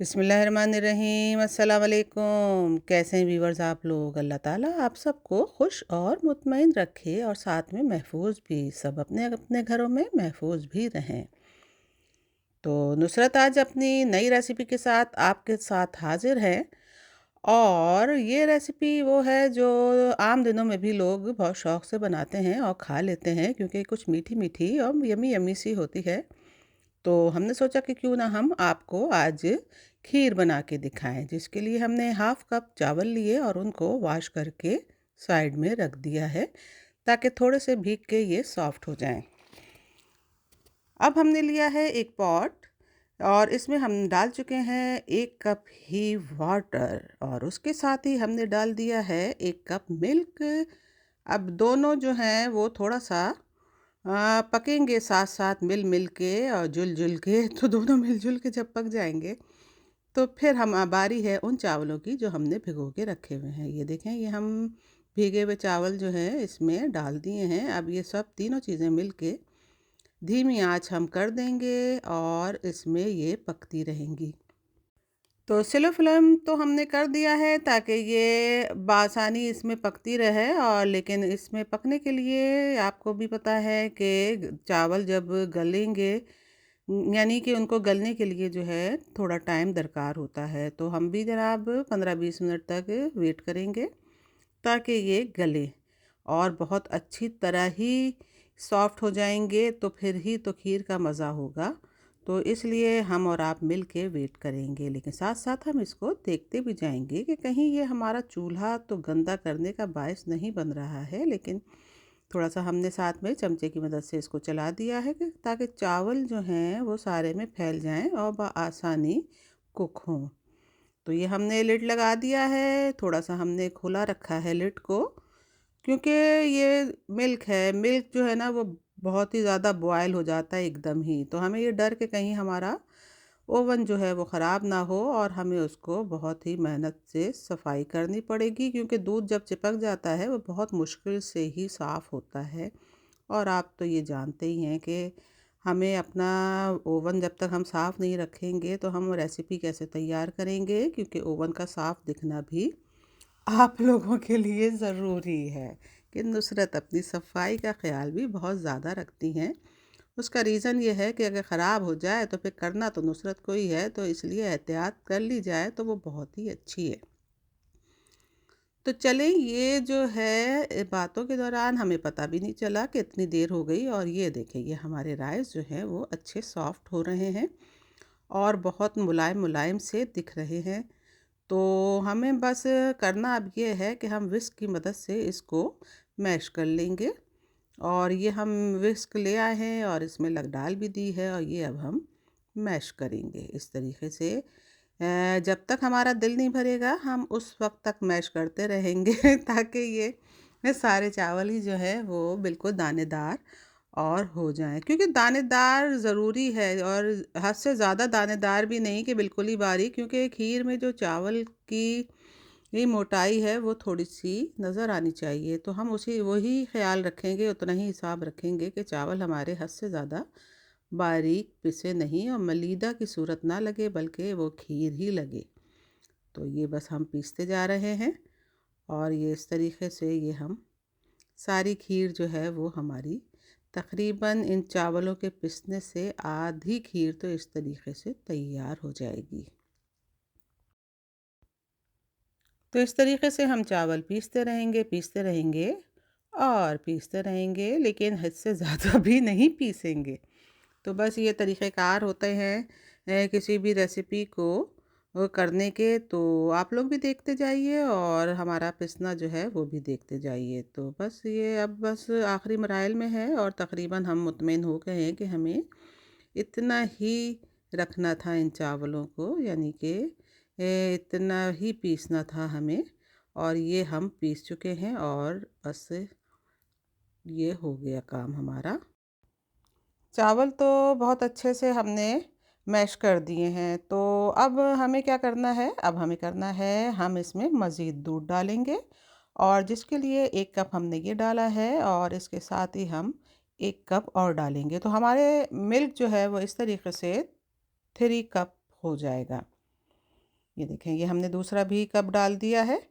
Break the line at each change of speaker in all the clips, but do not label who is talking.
बिस्मिल्लाहिर्रहमानिर्रहीम। अस्सलाम वालेकुम। कैसे हैं व्यूवर्स आप लोग? अल्लाह ताला आप सबको खुश और मुतमईन रखे और साथ में महफूज भी, सब अपने अपने घरों में महफूज भी रहें। तो नुसरत आज अपनी नई रेसिपी के साथ आपके साथ हाजिर है। और ये रेसिपी वो है जो आम दिनों में भी लोग बहुत शौक़ से बनाते हैं और खा लेते हैं, क्योंकि कुछ मीठी मीठी और यमी यमी सी होती है। तो हमने सोचा कि क्यों ना हम आपको आज खीर बना के दिखाएं, जिसके लिए हमने हाफ़ कप चावल लिए और उनको वॉश करके साइड में रख दिया है, ताकि थोड़े से भीग के ये सॉफ्ट हो जाएं। अब हमने लिया है एक पॉट और इसमें हम डाल चुके हैं 1 कप ही वाटर और उसके साथ ही हमने डाल दिया है 1 कप मिल्क। अब दोनों जो हैं वो थोड़ा सा पकेंगे साथ साथ मिल मिल के और जुल जुल के। तो दोनों मिलजुल के जब पक जाएंगे तो फिर हम बारी है उन चावलों की जो हमने भिगो के रखे हुए हैं। ये देखें, ये हम भीगे हुए चावल जो हैं इसमें डाल दिए हैं। अब ये सब तीनों चीज़ें मिल के धीमी आंच हम कर देंगे और इसमें ये पकती रहेंगी। तो स्लो फ्लेम तो हमने कर दिया है ताकि ये बासानी इसमें पकती रहे। और लेकिन इसमें पकने के लिए आपको भी पता है कि चावल जब गलेंगे, यानी कि उनको गलने के लिए जो है थोड़ा टाइम दरकार होता है। तो हम भी जनाब 15-20 मिनट तक वेट करेंगे ताकि ये गले और बहुत अच्छी तरह ही सॉफ्ट हो जाएंगे। तो फिर ही तो खीर का मज़ा होगा। तो इसलिए हम और आप मिल के वेट करेंगे, लेकिन साथ साथ हम इसको देखते भी जाएंगे कि कहीं ये हमारा चूल्हा तो गंदा करने का बायस नहीं बन रहा है। लेकिन थोड़ा सा हमने साथ में चमचे की मदद से इसको चला दिया है कि ताकि चावल जो हैं वो सारे में फैल जाएं और बआसानी कुक हों। तो ये हमने लिड लगा दिया है, थोड़ा सा हमने खुला रखा है लिड को, क्योंकि ये मिल्क है। मिल्क जो है ना वो बहुत ही ज़्यादा बॉयल हो जाता है एकदम ही। तो हमें ये डर के कहीं हमारा ओवन जो है वो ख़राब ना हो और हमें उसको बहुत ही मेहनत से सफाई करनी पड़ेगी, क्योंकि दूध जब चिपक जाता है वो बहुत मुश्किल से ही साफ़ होता है। और आप तो ये जानते ही हैं कि हमें अपना ओवन जब तक हम साफ़ नहीं रखेंगे तो हम रेसिपी कैसे तैयार करेंगे, क्योंकि ओवन का साफ़ दिखना भी आप लोगों के लिए ज़रूरी है। कि नुसरत अपनी सफाई का ख्याल भी बहुत ज़्यादा रखती हैं। उसका रीज़न ये है कि अगर ख़राब हो जाए तो फिर करना तो नुसरत को ही है, तो इसलिए एहतियात कर ली जाए तो वो बहुत ही अच्छी है। तो चलें, ये जो है बातों के दौरान हमें पता भी नहीं चला कि इतनी देर हो गई। और ये देखें, ये हमारे राइस जो हैं वो अच्छे सॉफ्ट हो रहे हैं और बहुत मुलायम मुलायम से दिख रहे हैं। तो हमें बस करना अब ये है कि हम विस्क की मदद से इसको मैश कर लेंगे। और ये हम विस्क ले आए हैं और इसमें लग डाल भी दी है और ये अब हम मैश करेंगे इस तरीके से। जब तक हमारा दिल नहीं भरेगा हम उस वक्त तक मैश करते रहेंगे ताकि ये सारे चावल ही जो है वो बिल्कुल दानेदार और हो जाएं, क्योंकि दानेदार ज़रूरी है। और हद से ज़्यादा दानेदार भी नहीं कि बिल्कुल ही बारीक, क्योंकि खीर में जो चावल की ये मोटाई है वो थोड़ी सी नज़र आनी चाहिए। तो हम उसी वही ख्याल रखेंगे, उतना ही हिसाब रखेंगे कि चावल हमारे हद से ज़्यादा बारीक पिसे नहीं और मलीदा की सूरत ना लगे, बल्कि वो खीर ही लगे। तो ये बस हम पीसते जा रहे हैं और ये इस तरीके से ये हम सारी खीर जो है वो हमारी तकरीबन इन चावलों के पिसने से आधी खीर तो इस तरीके से तैयार हो जाएगी। तो इस तरीके से हम चावल पीसते रहेंगे और पीसते रहेंगे, लेकिन हद से ज़्यादा भी नहीं पीसेंगे। तो बस ये तरीक़ेकार होते हैं किसी भी रेसिपी को करने के। तो आप लोग भी देखते जाइए और हमारा पिसना जो है वो भी देखते जाइए। तो बस ये अब बस आखिरी मराइल में है और तकरीबन हम मुतमईन हो गए हैं कि हमें इतना ही रखना था इन चावलों को, यानी कि इतना ही पीसना था हमें। और ये हम पीस चुके हैं और बस ये हो गया काम हमारा। चावल तो बहुत अच्छे से हमने मैश कर दिए हैं। तो अब हमें क्या करना है, अब हमें करना है हम इसमें मज़ीद दूध डालेंगे। और जिसके लिए 1 कप हमने ये डाला है और इसके साथ ही हम 1 कप और डालेंगे। तो हमारे मिल्क जो है वो इस तरीके से 3 कप हो जाएगा। ये देखें, ये हमने दूसरा भी कप डाल दिया है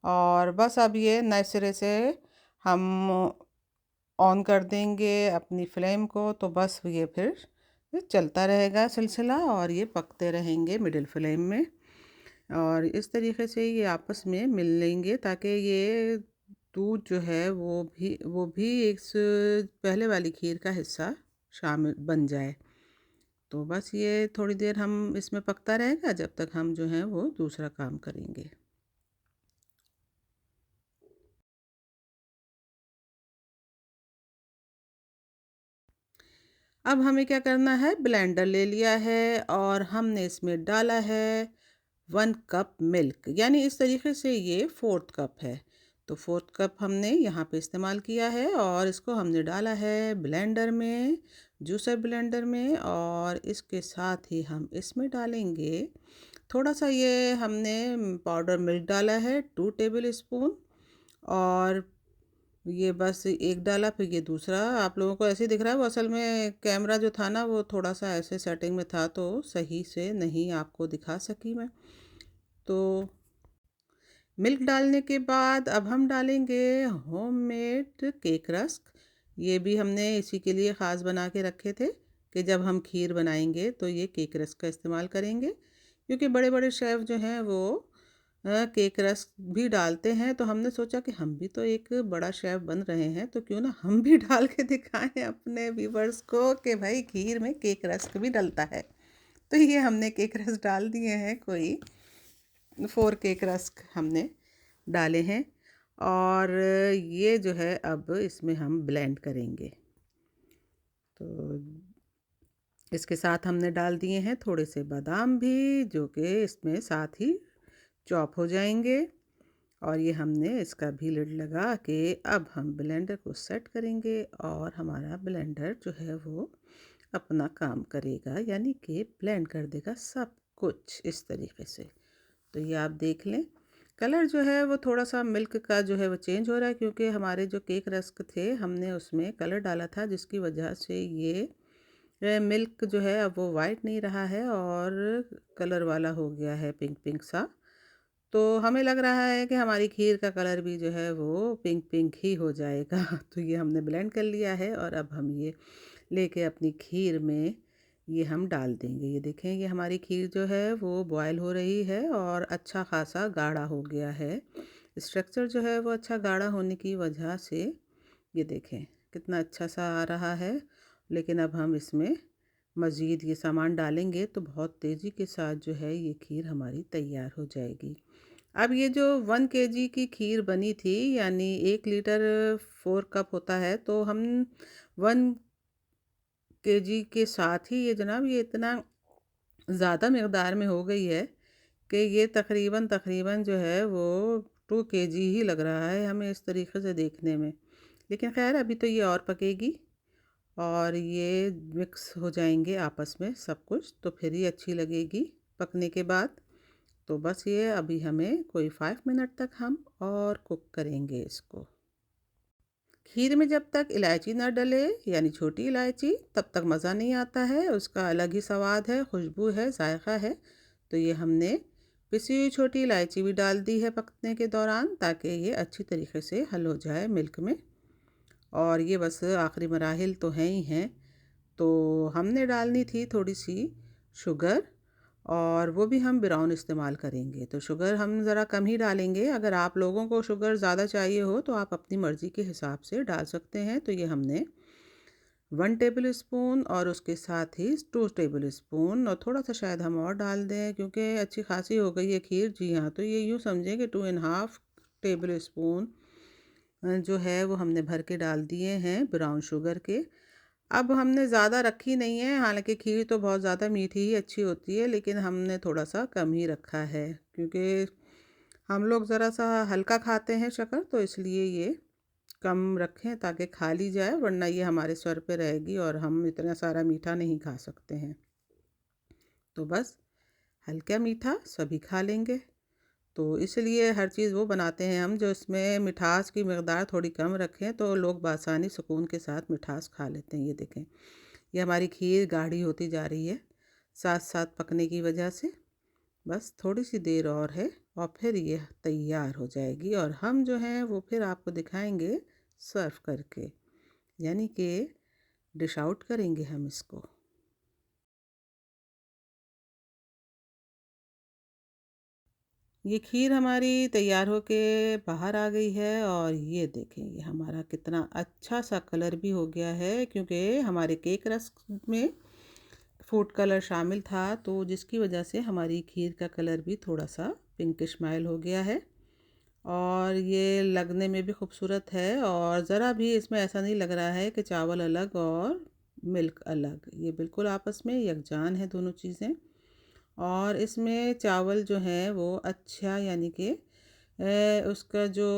और बस अब ये नए सिरे से हम ऑन कर देंगे अपनी फ्लेम को। तो बस ये फिर ये चलता रहेगा सिलसिला और ये पकते रहेंगे मिडिल फ्लेम में, और इस तरीके से ये आपस में मिल लेंगे ताकि ये दूध जो है वो भी इस पहले वाली खीर का हिस्सा शामिल बन जाए। तो बस ये थोड़ी देर हम इसमें पकता रहेगा जब तक हम जो है वो दूसरा काम करेंगे। अब हमें क्या करना है, ब्लेंडर ले लिया है और हमने इसमें डाला है 1 कप मिल्क, यानी इस तरीके से ये 4th कप है। तो 4th कप हमने यहाँ पे इस्तेमाल किया है और इसको हमने डाला है ब्लेंडर में, जूसर ब्लेंडर में, और इसके साथ ही हम इसमें डालेंगे थोड़ा सा, ये हमने पाउडर मिल्क डाला है 2 टेबल स्पून, और ये बस एक डाला, फिर ये दूसरा। आप लोगों को ऐसे दिख रहा है, वो असल में कैमरा जो था ना वो थोड़ा सा ऐसे सेटिंग में था तो सही से नहीं आपको दिखा सकी मैं। तो मिल्क डालने के बाद अब हम डालेंगे होममेड केक रस्क। ये भी हमने इसी के लिए ख़ास बना के रखे थे कि जब हम खीर बनाएंगे तो ये केक रस्क का इस्तेमाल करेंगे, क्योंकि बड़े बड़े शेफ़ जो हैं वो केक रस्क भी डालते हैं। तो हमने सोचा कि हम भी तो एक बड़ा शेफ़ बन रहे हैं तो क्यों ना हम भी डाल के दिखाएं अपने व्यूवर्स को कि भाई खीर में केक रस्क भी डलता है। तो ये हमने केक रस्क डाल दिए हैं, कोई 4 केक रस्क हमने डाले हैं, और ये जो है अब इसमें हम ब्लेंड करेंगे। तो इसके साथ हमने डाल दिए हैं थोड़े से बादाम भी, जो कि इसमें साथ ही चॉप हो जाएंगे, और ये हमने इसका भी लिड लगा के अब हम ब्लेंडर को सेट करेंगे और हमारा ब्लेंडर जो है वो अपना काम करेगा, यानी कि ब्लेंड कर देगा सब कुछ इस तरीके से। तो ये आप देख लें, कलर जो है वो थोड़ा सा मिल्क का जो है वो चेंज हो रहा है, क्योंकि हमारे जो केक रस्क थे हमने उसमें कलर डाला था, जिसकी वजह से ये मिल्क जो है अब वो वाइट नहीं रहा है और कलर वाला हो गया है, पिंक पिंक सा। तो हमें लग रहा है कि हमारी खीर का कलर भी जो है वो पिंक पिंक ही हो जाएगा। तो ये हमने ब्लेंड कर लिया है और अब हम ये लेके अपनी खीर में ये हम डाल देंगे। ये देखें, ये हमारी खीर जो है वो बॉयल हो रही है और अच्छा खासा गाढ़ा हो गया है। स्ट्रक्चर जो है वो अच्छा गाढ़ा होने की वजह से ये देखें कितना अच्छा सा आ रहा है। लेकिन अब हम इसमें मज़ीद ये सामान डालेंगे तो बहुत तेज़ी के साथ जो है ये खीर हमारी तैयार हो जाएगी। अब ये जो 1 kg की खीर बनी थी, यानी 1 लीटर 4 कप होता है, तो हम 1 kg के साथ ही ये जनाब ये इतना ज़्यादा मकदार में हो गई है कि ये तकरीबन तकरीबन जो है वो 2 kg ही लग रहा है हमें इस तरीके से देखने में। लेकिन खैर अभी तो ये और पकेगी और ये मिक्स हो जाएंगे आपस में सब कुछ, तो फिर ही अच्छी लगेगी पकने के बाद। तो बस ये अभी हमें कोई 5 मिनट तक हम और कुक करेंगे इसको। खीर में जब तक इलायची न डले, यानी छोटी इलायची, तब तक मज़ा नहीं आता है, उसका अलग ही स्वाद है, खुशबू है, जायका है। तो ये हमने पिसी हुई छोटी इलायची भी डाल दी है पकने के दौरान, ताकि ये अच्छी तरीके से हल हो जाए मिल्क में। और ये बस आखिरी मराहिल तो हैं ही हैं। तो हमने डालनी थी थोड़ी सी शुगर, और वो भी हम ब्राउन इस्तेमाल करेंगे। तो शुगर हम ज़रा कम ही डालेंगे, अगर आप लोगों को शुगर ज़्यादा चाहिए हो तो आप अपनी मर्ज़ी के हिसाब से डाल सकते हैं। तो ये हमने 1 टेबल स्पून और उसके साथ ही 2 टेबल स्पून, और थोड़ा सा शायद हम और डाल दें क्योंकि अच्छी खासी हो गई है खीर। जी हाँ, तो ये यूँ समझें कि 2.5 टेबल स्पून जो है वो हमने भर के डाल दिए हैं ब्राउन शुगर के। अब हमने ज़्यादा रखी नहीं है, हालांकि खीर तो बहुत ज़्यादा मीठी ही अच्छी होती है, लेकिन हमने थोड़ा सा कम ही रखा है क्योंकि हम लोग ज़रा सा हल्का खाते हैं शक्कर, तो इसलिए ये कम रखें ताकि खा ली जाए, वरना ये हमारे सर पे रहेगी और हम इतना सारा मीठा नहीं खा सकते हैं। तो बस हल्का मीठा सभी खा लेंगे, तो इसलिए हर चीज़ वो बनाते हैं हम जो इसमें मिठास की मकदार थोड़ी कम रखें, तो लोग बासानी सुकून के साथ मिठास खा लेते हैं। ये देखें, ये हमारी खीर गाढ़ी होती जा रही है साथ साथ पकने की वजह से। बस थोड़ी सी देर और है और फिर ये तैयार हो जाएगी और हम जो हैं वो फिर आपको दिखाएंगे सर्व करके, यानी कि डिश आउट करेंगे हम इसको। ये खीर हमारी तैयार होके बाहर आ गई है और ये देखें ये हमारा कितना अच्छा सा कलर भी हो गया है, क्योंकि हमारे केक रस्क में फूड कलर शामिल था, तो जिसकी वजह से हमारी खीर का कलर भी थोड़ा सा पिंकिश माइल हो गया है और ये लगने में भी खूबसूरत है। और ज़रा भी इसमें ऐसा नहीं लग रहा है कि चावल अलग और मिल्क अलग, ये बिल्कुल आपस में यकजान है दोनों चीज़ें। और इसमें चावल जो है वो अच्छा, यानी कि उसका जो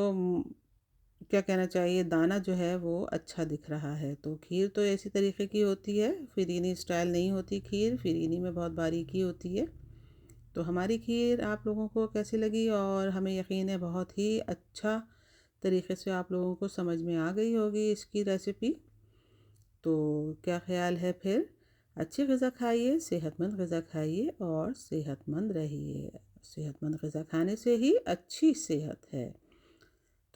क्या कहना चाहिए, दाना जो है वो अच्छा दिख रहा है। तो खीर तो ऐसी तरीके की होती है, फिरीनी स्टाइल नहीं होती खीर, फिरीनी में बहुत बारीकी होती है। तो हमारी खीर आप लोगों को कैसी लगी, और हमें यकीन है बहुत ही अच्छा तरीके से आप लोगों को समझ में आ गई होगी इसकी रेसिपी। तो क्या ख्याल है फिर, अच्छी ग़िज़ा खाइए, सेहतमंद ग़िज़ा खाइए और सेहतमंद रहिए। सेहतमंद ग़िज़ा खाने से ही अच्छी सेहत है।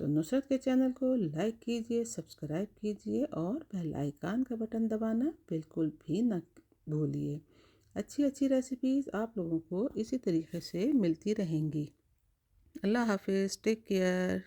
तो नुसरत के चैनल को लाइक कीजिए, सब्सक्राइब कीजिए और बेल आइकन का बटन दबाना बिल्कुल भी न भूलिए। अच्छी अच्छी रेसिपीज़ आप लोगों को इसी तरीके से मिलती रहेंगी। अल्लाह हाफिज़, टेक केयर।